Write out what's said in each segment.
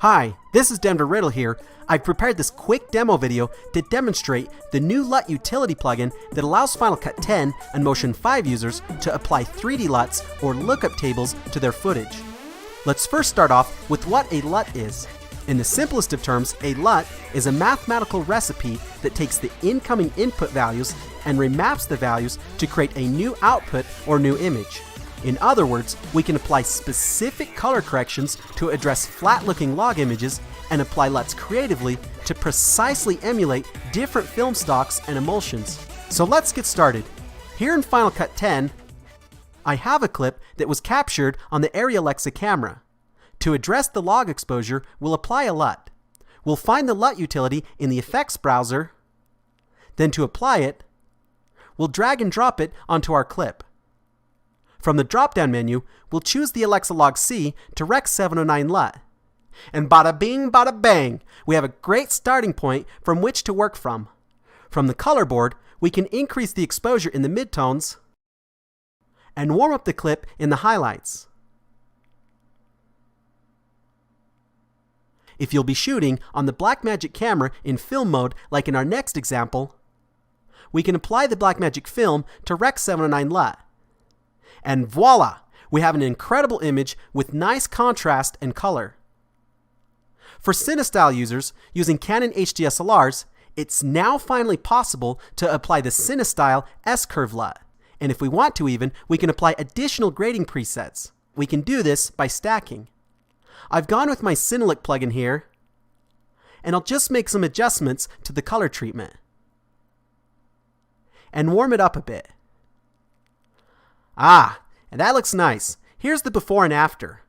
Hi, this is Denver Riddle here. I've prepared this quick demo video to demonstrate the new LUT utility plugin that allows Final Cut 10 and Motion 5 users to apply 3D LUTs or lookup tables to their footage. Let's first start off with what a LUT is. In the simplest of terms, a LUT is a mathematical recipe that takes the incoming input values and remaps the values to create a new output or new image. In other words, we can apply specific color corrections to address flat-looking log images and apply LUTs creatively to precisely emulate different film stocks and emulsions. So let's get started. Here in Final Cut 10, I have a clip that was captured on the Arri Alexa camera. To address the log exposure, we'll apply a LUT. We'll find the LUT utility in the effects browser. Then to apply it, we'll drag and drop it onto our clip. From the drop-down menu, we'll choose the Alexa Log C to Rec 709 LUT. And bada bing, bada bang, we have a great starting point from which to work from. From the color board, we can increase the exposure in the midtones and warm up the clip in the highlights. If you'll be shooting on the Blackmagic camera in film mode like in our next example, we can apply the Blackmagic film to Rec 709 LUT. And voila! We have an incredible image with nice contrast and color. For CineStyle users using Canon HDSLRs, it's now finally possible to apply the CineStyle S-Curve LUT. And if we want to even, we can apply additional grading presets. We can do this by stacking. I've gone with my Cinelook plugin here, and I'll just make some adjustments to the color treatment and warm it up a bit. Ah, and that looks nice. Here's the before and after.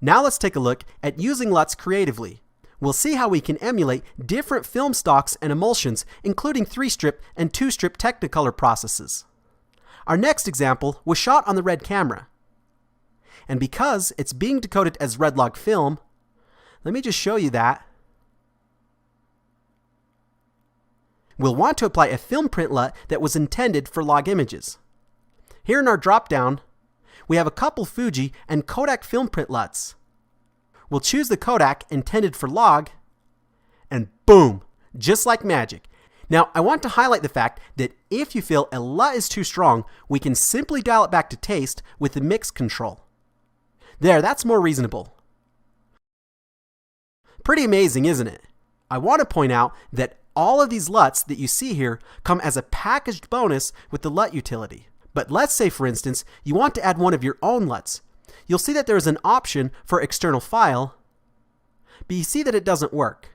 Now let's take a look at using LUTs creatively. We'll see how we can emulate different film stocks and emulsions, including 3-strip and 2-strip Technicolor processes. Our next example was shot on the Red camera. And because it's being decoded as red log film, let me just show you that. We'll want to apply a film print LUT that was intended for log images. Here in our drop-down, we have a couple Fuji and Kodak film print LUTs. We'll choose the Kodak intended for log, and boom, just like magic. Now, I want to highlight the fact that if you feel a LUT is too strong, we can simply dial it back to taste with the mix control. There, that's more reasonable. Pretty amazing, isn't it? I want to point out that all of these LUTs that you see here come as a packaged bonus with the LUT utility. But let's say, for instance, you want to add one of your own LUTs. You'll see that there is an option for external file, but you see that it doesn't work.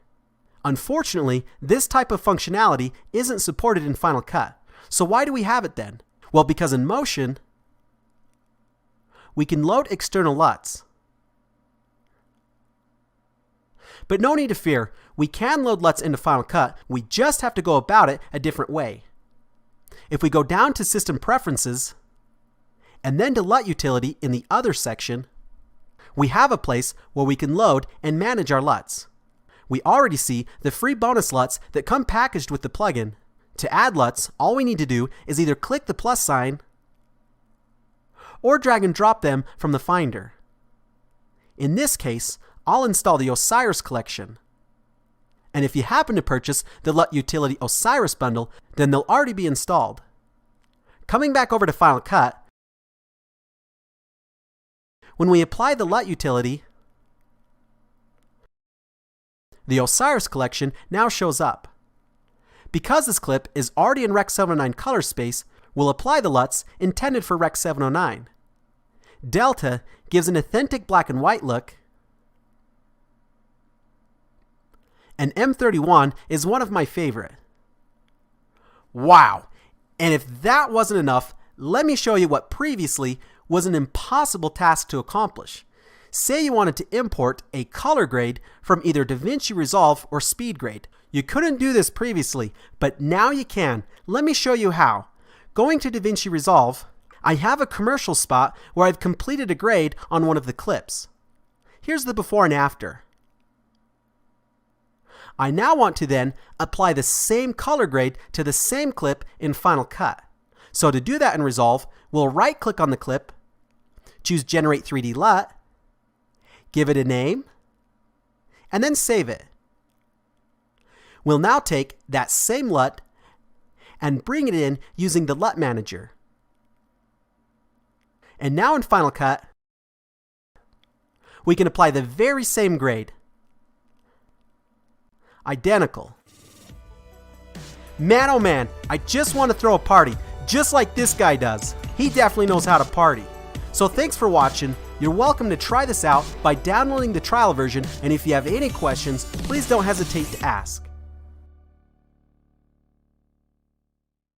Unfortunately, this type of functionality isn't supported in Final Cut. So why do we have it then? Well, because in Motion, we can load external LUTs. But no need to fear, we can load LUTs into Final Cut, we just have to go about it a different way. If we go down to System Preferences, and then to LUT Utility in the Other section, we have a place where we can load and manage our LUTs. We already see the free bonus LUTs that come packaged with the plugin. To add LUTs, all we need to do is either click the plus sign or drag and drop them from the Finder. In this case, I'll install the Osiris collection. And if you happen to purchase the LUT Utility Osiris bundle, then they'll already be installed. Coming back over to Final Cut, when we apply the LUT utility, the Osiris collection now shows up. Because this clip is already in Rec 709 color space, we'll apply the LUTs intended for Rec 709. Delta gives an authentic black and white look, and M31 is one of my favorite. Wow! And if that wasn't enough, let me show you what previously was an impossible task to accomplish. Say you wanted to import a color grade from either DaVinci Resolve or SpeedGrade. You couldn't do this previously, but now you can. Let me show you how. Going to DaVinci Resolve, I have a commercial spot where I've completed a grade on one of the clips. Here's the before and after. I now want to then apply the same color grade to the same clip in Final Cut. So to do that in Resolve, we'll right-click on the clip, choose Generate 3D LUT, give it a name, and then save it. We'll now take that same LUT and bring it in using the LUT Manager. And now in Final Cut, we can apply the very same grade. Identical. Man, oh man, I just want to throw a party, just like this guy does. He definitely knows how to party. So thanks for watching. You're welcome to try this out by downloading the trial version, and if you have any questions, please don't hesitate to ask.